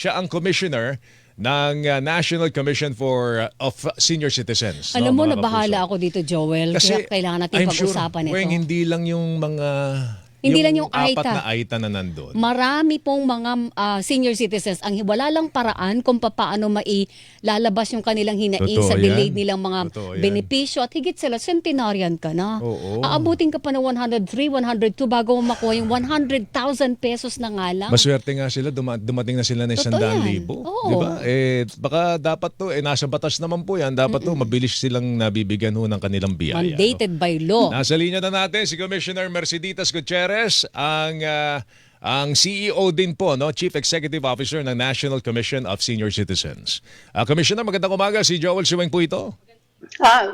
Siya ang commissioner ng National Commission of Senior Citizens. Alam mo, mga nabahala kapuso. ako dito, Joel. Kasi Kaya kailangan natin I'm sure, pag-usapan ito. Weng, hindi lang yung mga Hindi lang yung apat AITA. na AITA na nandun. Marami pong mga senior citizens ang wala lang paraan kung paano mailalabas yung kanilang hinaing Totoo sa delayed yan. nilang mga Totoo yan. benepisyo at higit sila, centenarian ka na. Oo. Aabutin ka pa ng 103, 102 bago mo makuha yung 100,000 pesos na nga lang. Maswerte nga sila, dumating na sila ng Totoo 100,000. yan. Oo. Di ba? Baka dapat to, nasa batas naman po yan. Dapat to, mabilis silang nabibigyan ho ng kanilang biyaya. Mandated by law. Nasa linya na natin si Commissioner Merceditas Gutierrez, ang CEO din po, no, Chief Executive Officer ng National Commission of Senior Citizens. Commissioner, magandang umaga. Si Joel Siweng po ito.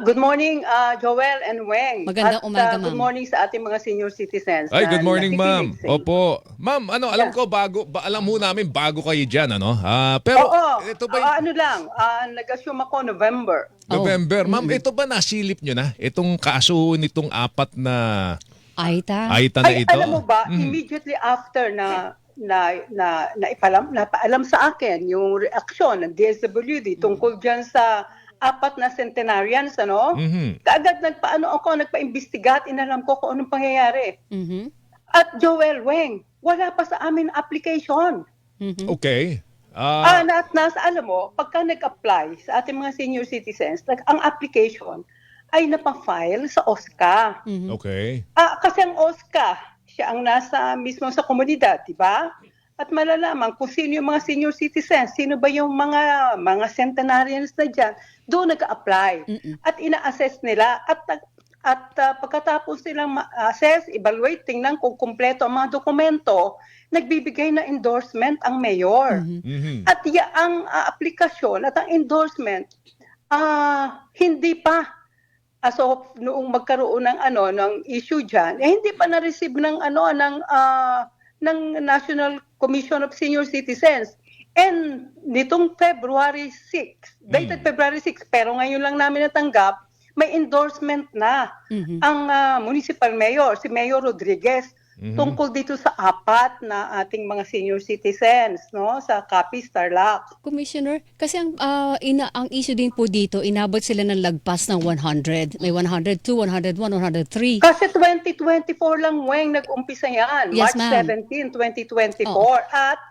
Good morning, Joel and Weng. Magandang umaga, ma'am. Good morning sa ating mga senior citizens. Ay, na good morning, ma'am. nakikinig sa inyo. Opo. Ma'am, alam ko, alam ho namin, bago kayo dyan, ano? Pero, Oo, ito ba yung ano lang, nag-assume ako November. November? Ma'am, ito ba nasilip nyo na? Itong kaso nitong apat na AITA. AITA na Ay, ito? alam mo ba, immediately after napaalam sa akin yung reaksyon ng DSWD tungkol dyan sa apat na centenarians, ano? Kaagad nagpa-imbestigat, inalam ko kung anong pangyayari. Mhm. At Joel, Weng, wala pa sa amin application. Okay. Alam mo, pagka nag-apply sa ating mga senior citizens, ang application ay napafile sa OSCA. Okay. Kasi ang OSCA, siya ang nasa mismo sa komunidad, di ba? At malalaman kung sino yung mga senior citizens, sino ba yung mga centenarians na dyan, doon nag-apply. At ina-assess nila at pagkatapos nilang assess, evaluate, tingnan kung kumpleto ang mga dokumento, nagbibigay na endorsement ang mayor. At ang aplikasyon at ang endorsement, hindi pa. So noong magkaroon ng issue diyan, hindi pa na-receive ng National Commission of Senior Citizens. And nitong February 6, dated February 6, pero ngayon lang namin natanggap, may endorsement na ang municipal mayor, si Mayor Rodriguez, tungkol dito sa apat na ating mga senior citizens, no, sa Capiz, Tarlac. Commissioner, kasi ang issue din po dito, inabot sila ng lagpas ng 100. May 102, 101, 103. Kasi 2024 lang, Weng, nag-umpisa yan. Yes, March ma'am. 17, 2024. Oo. At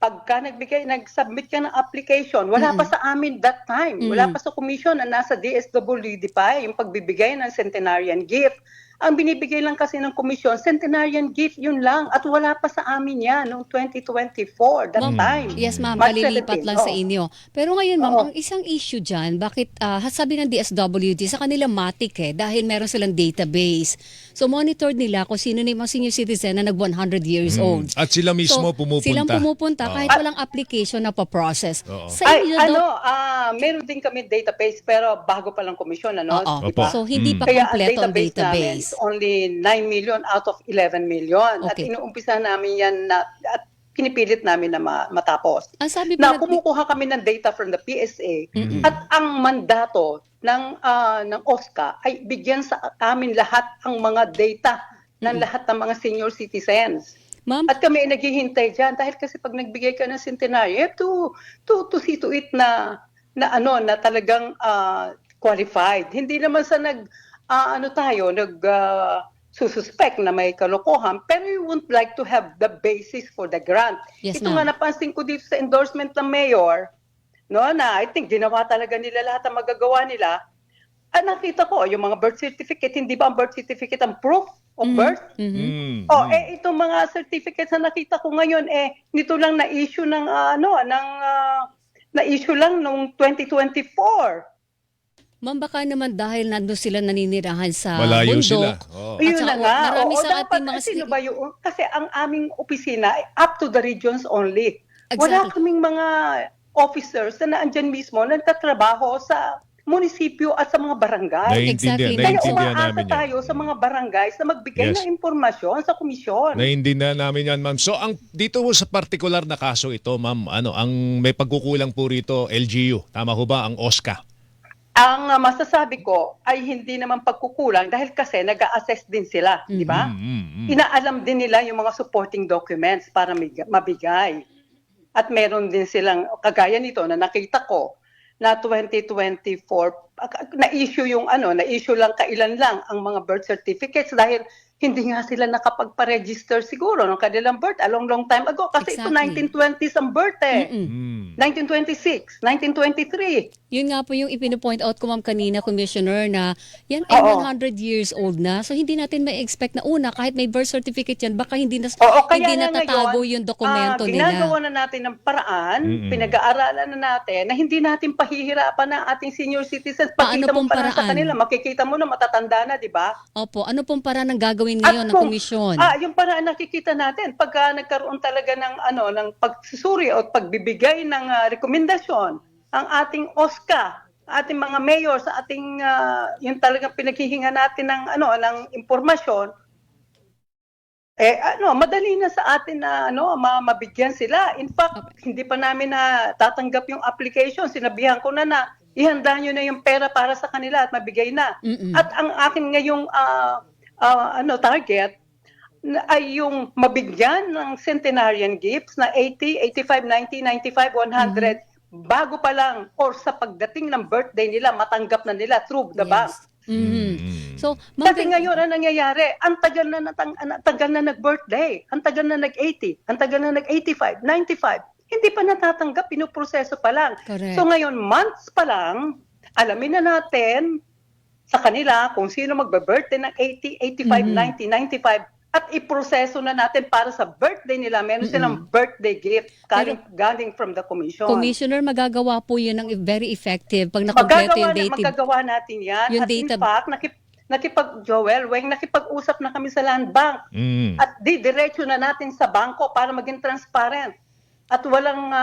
pagka nag-submit ka ng application, wala pa sa amin that time. Wala pa sa commission na nasa DSWD pa, yung pagbibigay ng centenarian gift. Ang binibigay lang kasi ng komisyon, centenarian gift, yun lang. At wala pa sa amin yan noong 2024, that time. Yes, ma'am. March Kalilipat 17, lang sa oo. inyo. Pero ngayon, ma'am, Oo. ang isang issue dyan, bakit sabi ng DSWD, sa kanila matik dahil meron silang database. So, monitored nila kung sino na yung mga senior citizen na nag-100 years old. At sila mismo So, pumupunta. Silang pumupunta kahit walang application na pa-process. Oo. Sa inyo daw, Meron din kami database, pero bago pa lang komisyon, ano? Oo. Di ba? So, hindi pa Kaya ang kompleto ang database namin database. is only 9 million out of 11 million. At Okay. inuumpisa namin yan at pinipilit namin na matapos. Ang sabi Na pa kumukuha kami ng data from the PSA at ang mandato ng OSCA ay bigyan sa amin lahat ang mga data ng lahat ng mga senior citizens. ma'am, At kami ay naghihintay dyan dahil kasi pag nagbigay ka ng centenary, you have to see to it na talagang qualified. Hindi naman sa sususpect na may kalokohan, pero we would like to have the basis for the grant. Yes, Ito ma'am. nga napansin ko dito sa endorsement ng mayor, no, na I think ginawa talaga nila lahat ang magagawa nila. Nakita ko, yung mga birth certificate, hindi ba ang birth certificate ang proof of birth? Itong mga certificates na nakita ko ngayon, nito lang na-issue na-issue lang noong 2024. ma'am, baka naman dahil nandun sila naninirahan sa Malayo bundok. sila. Oo. At Yun saka na nga. marami Oo, sa dapat, ating mga sino ba yung, kasi ang aming opisina ay up to the regions only. Exactly. Wala kaming mga officers na naandyan mismo nagtatrabaho sa munisipyo at sa mga barangay. Exactly. Kaya Naiintindihan umaasa namin yan. tayo sa mga barangays na magbigay Yes. ng impormasyon sa komisyon. Naiintindihan namin yan, ma'am. So, dito ho sa particular na kaso ito, ma'am, ang may pagkukulang po rito, LGU. Tama ho ba? Ang OSCA. Ang masasabi ko ay hindi naman pagkukulang dahil kasi nag-a-assess din sila, di ba? Inaalam din nila yung mga supporting documents para mabigay. At meron din silang, kagaya nito na nakita ko, na 2024, na-issue na-issue lang kailan lang ang mga birth certificates dahil hindi nga sila nakapagpa-register siguro ng kanilang birth a long time ago. Kasi ito Exactly. 1920s ang birth eh. Mm. 1926, 1923. Yun nga po yung ipino-point out ko, Ma'am, kanina, Commissioner, na yan ay Oo. 100 years old na. So, hindi natin ma-expect na una, kahit may birth certificate yan, baka hindi Oo, kaya hindi nga natatago ngayon, yung dokumento ginagawa nila. na natin ng paraan, Mm-mm. pinag-aaralan na natin na hindi natin pahihirapan ang ating senior citizens. Paano Pakita mo pong pa lang sa paraan? kanila, makikita mo na matatanda na, di ba? Opo, ano pong paraan ng gagawin ngayon ng komisyon? Yung paraan nakikita natin pagka nagkaroon talaga ng pagsusuri o pagbibigay ng rekomendasyon ang ating OSCA, ating mga mayor sa ating yung talagang pinaghihinga natin ng impormasyon. Madali na sa atin na mabigyan sila. In fact, hindi pa namin na tatanggap yung application. Sinabihan ko na ihanda nyo na yung pera para sa kanila at mabigay na. Mm-mm. At ang akin ngayong target ay yung mabigyan ng centenarian gifts na 80, 85, 90, 95, 100 bago pa lang or sa pagdating ng birthday nila, matanggap na nila through the bank. Mhm. So, Ma'am, Kasi ngayon ang nangyayari, ang tagal na nag-birthday, ang tagal na nag-80, ang tagal na nag-85, 95, hindi pa natatanggap, pinuproseso pa lang. Correct. So ngayon, months pa lang, alamin na natin sa kanila kung sino magbe-birthday ng 80, 85, 90, 95, at iproseso na natin para sa birthday nila. Meron silang birthday gift galing from the commission. Commissioner, magagawa po yun ng very effective pag nakompleto yung dative. Magagawa natin yan. Yung At data- in fact, nakipag-usap na kami sa Land Bank. Mm. At diretso na natin sa bangko para maging transparent. At walang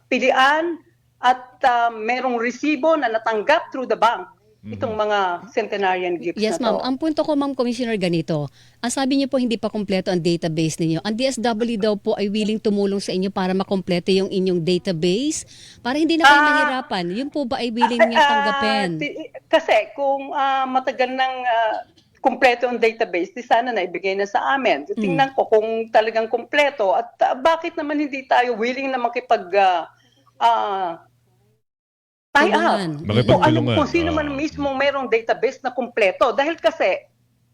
pilian at merong resibo na natanggap through the bank. Itong mga centenarian gifts Yes, na to. ma'am. Ang punto ko, Ma'am Commissioner, ganito. Ang sabi niyo po, hindi pa kompleto ang database ninyo. Ang DSWD daw po ay willing tumulong sa inyo para makompleto yung inyong database para hindi na kayo mahirapan. Yun po ba ay willing niya tanggapin? Kasi kung matagal ng kumpleto ang database, di sana na ibigay na sa amin. Tingnan ko kung talagang kumpleto at bakit naman hindi tayo willing na makipag tie up. Makipagtulungan. Kung sino man mismo mayroong database na kumpleto. Dahil kasi,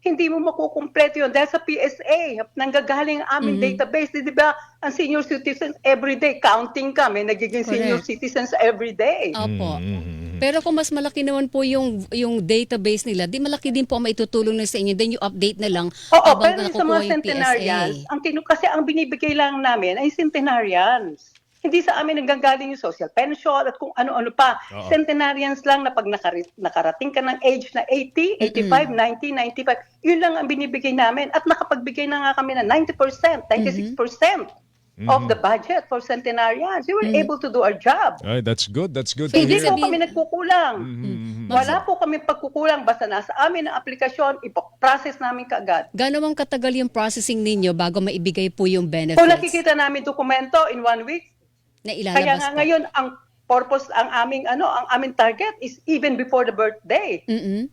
hindi mo makukumpleto yun. Dahil sa PSA, nanggagaling ang aming database. Di ba, ang senior citizens everyday, counting kami, nagiging senior Correct. citizens everyday. Opo. Mm. Pero kung mas malaki naman po yung database nila, di malaki din po ang maitutulong na sa inyo. Then you update na lang Oo, habang pero yung sa nakukuha mga yung centenarians, PSA. kasi ang binibigay lang namin ay centenarians. Hindi sa amin nanggagaling yung social pension at kung ano-ano pa. Oo. Centenarians lang na pag nakarating ka ng age na 80, 85, 90, 95, yun lang ang binibigay namin. At nakapagbigay na nga kami ng 90%, 96% of the budget for centenarians. We were able to do our job. Ay, that's good. That's good. So, to Hindi hear. po kami nagkukulang. Mhm. Wala po kami pagkukulang. Basta nasa amin ang aplikasyon, ipoprocess namin kaagad. Gano'n ang katagal yung processing ninyo bago maibigay po yung benefits Kung nakikita namin dokumento in 1 week, na kaya ilalabas nga po? ngayon ang purpose ang aming target is even before the birthday. Mm-mm.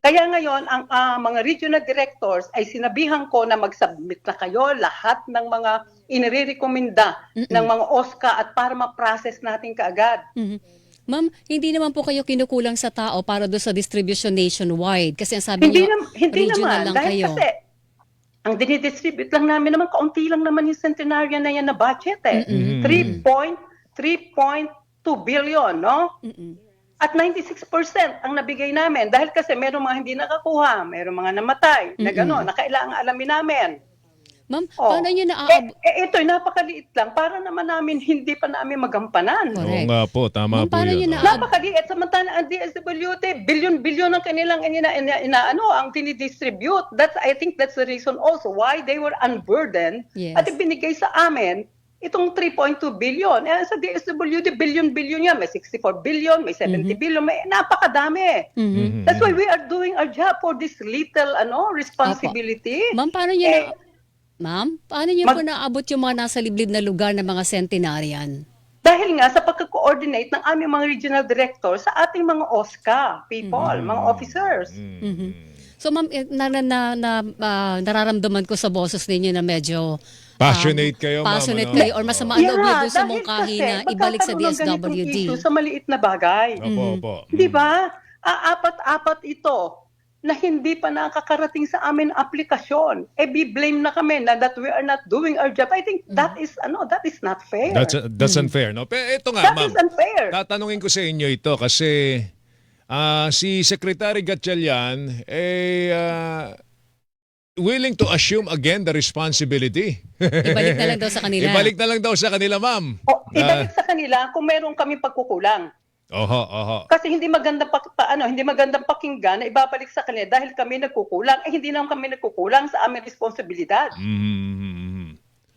Kaya ngayon ang mga regional directors ay sinabihan ko na mag-submit na kayo lahat ng mga inirekomenda ng mga OSCA at para ma-process natin kaagad. Mhm. Ma'am, hindi naman po kayo kinukulang sa tao para do sa distribution nationwide kasi ang sabi niyo Hindi regional naman lang dahil kayo. kasi ang dinidistribute lang namin naman, kaunti lang naman yung centenarian na yan na budget eh. 3.2 billion, no? At 96% ang nabigay namin. Dahil kasi meron mga hindi nakakuha, meron mga namatay, na gano'n, na kailangan alamin namin. Ma'am, Oh. paano niyo naaabot? Ito'y napakaliit lang. Para naman namin, hindi pa namin magampanan. Correct. Oo nga po, tama Ma'am, po paano yun. yun Oh. Napakaliit. Samantala ang DSWD, bilyon-bilyon ang kanilang ang dinidistribute. I think that's the reason also why they were unburdened Yes. at ibinigay sa amin itong 3.2 billion. Sa DSWD, bilyon-bilyon yan. May 64 billion, may 70 billion, may napakadami. That's why we are doing our job for this little responsibility. Ma'am, paano niyo paano niyo po naabot yung mga nasa liblib na lugar ng mga centenarian? Dahil nga sa pagka-coordinate ng aming mga regional directors sa ating mga OSCA people, mga officers. So ma'am, nararamdaman ko sa boses ninyo na medyo Passionate kayo, ma'am. passionate ano? kayo or masama ang loob niyo doon sa dahil mungkahi kasi na ibalik sa magkakaroon ng ganitong DSWD. issue sa maliit na bagay. Opo, opo. Di ba? Apat-apat ito na hindi pa nakakarating sa amin aplikasyon. Be-blame na kami na that we are not doing our job. I think that is not fair. That's unfair, no? Pero ito nga, That ma'am. is unfair. Tatanungin ko sa inyo ito kasi si Secretary Gatchalian willing to assume again the responsibility. Ibalik na lang daw sa kanila. Ibalik na lang daw sa kanila, ma'am. Ibalik sa kanila kung meron kami pagkukulang. Oho. Kasi hindi magandang hindi magandang pakinggan na ibabalik sa kanila dahil kami nagkukulang. Hindi naman kami nagkukulang sa aming responsibilidad.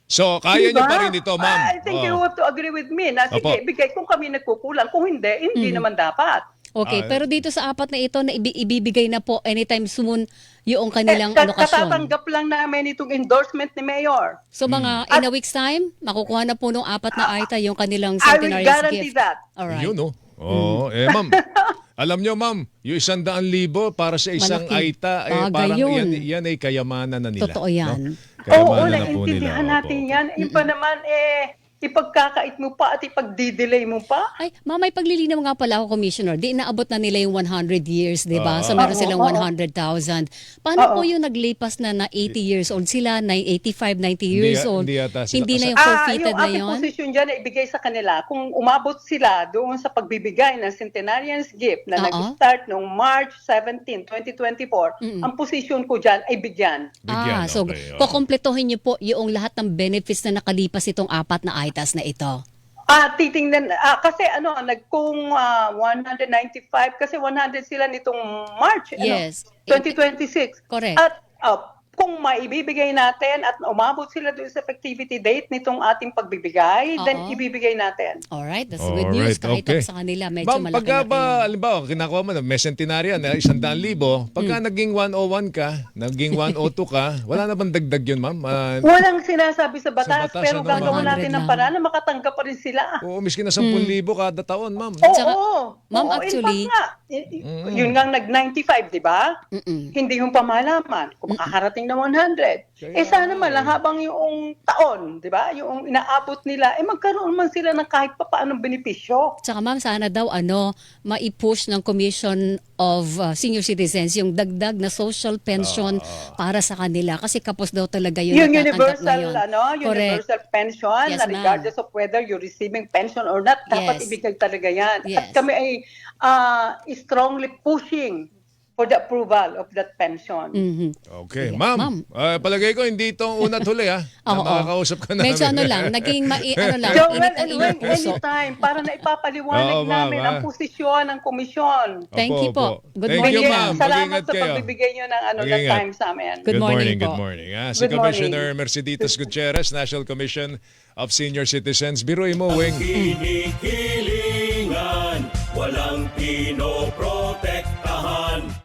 So, kaya Diba? niyo pa rin ito, ma'am. I think you have to agree with me na sige, Opo. bigay kung kami nagkukulang. Kung hindi naman dapat. Okay, pero dito sa apat na ito na ibibigay na po anytime soon yung kanilang alokasyon. Katatanggap lang namin itong endorsement ni Mayor. So mga in a week's time, makukuha na po nung apat na AITA yung kanilang I will centenarian's guarantee gift. that. Alright. Yun, no? Oo, ma'am. Alam nyo, ma'am, yung 100,000 para sa isang Malaki. AITA, Bagay parang yun. yan ay kayamanan na nila. Totoo yan. No? Kayamanan Oo, na po nila. naiintindihan natin Opo. yan. Iba naman ipagkakait mo pa at ipagdidelay mo pa. Ay, mamay paglilinaw nga pala ako, Commissioner. Di naabot na nila yung 100 years, di ba? So meron Oo, silang oo. 100,000. Paano po yung naglipas na 80 years old sila, 85, 90 years old? Hindi yata sila Hindi na yung kasama. forfeited Yung na aking yon? posisyon dyan na ibigay sa kanila, kung umabot sila doon sa pagbibigay ng Centenarian's Gift na nag-start noong March 17, 2024, ang posisyon ko dyan ay bigyan. Bigyan, So okay, oo. kukumpletuhin niyo po yung lahat ng benefits na nakalipas itong apat na AITAs na ito. Titingnan, kasi kung 195, kasi 100 sila nitong March, Yes. 2026. Correct. At kung maibibigay natin at umabot sila doon sa effectivity date nitong ating pagbibigay, then Oo. ibibigay natin. Alright, that's good news. Kahit sa kanila, medyo Ma'am, malaki pagka na ba, halimbawa, kinakuha mo na may centenarian na 100,000, pagka naging 101 ka, naging 102 ka, wala na bang dagdag yun, ma'am? Walang sinasabi sa batas, Sa batas, pero ano, gagawin 100 natin ng lang. paraan na makatanggap pa rin sila. Oo, miski na 10,000 kada taon, ma'am. Tsaka, Oo. ma'am, Oo, actually- in fact nga, yun nga nag-95, di ba? Hindi yung pamalaman kung makakarating na 100. Sana man lang habang yung taon, di ba? Yung inaabot nila, magkaroon man sila ng kahit pa paanong benepisyo. Tsaka ma'am, sana daw maipush ng Commission of Senior Citizens yung dagdag na social pension para sa kanila kasi kapos daw talaga yun Yung natatanggap universal, ngayon. Correct. universal pension, Yes, na ma'am. regardless of whether you're receiving pension or not, dapat Yes. ibigay talaga yan. Yes. At kami ay strongly pushing for the approval of that pension. Mhm. Okay, Ma'am. ma'am. Palagay ko hindi itong una huli, ha? Na Oo. makakausap ka namin. Medyo naging lang, Joel, init ang inyong puso. anytime, para na ipapaliwanag Oo, ma'am, namin ah. ang posisyon ng komisyon. Thank you po. Good Thank you, morning, ma'am. Salamat Mag-ingat sa kayo. pagbibigay nyo ng ng Mag-ingat. time sa amin. Good morning po. Good morning. Si Good morning. Commissioner Merceditas Gutierrez, National Commission of Senior Citizens. Biruin mo, Weng. Kinikilingan, walang pinoprotektahan.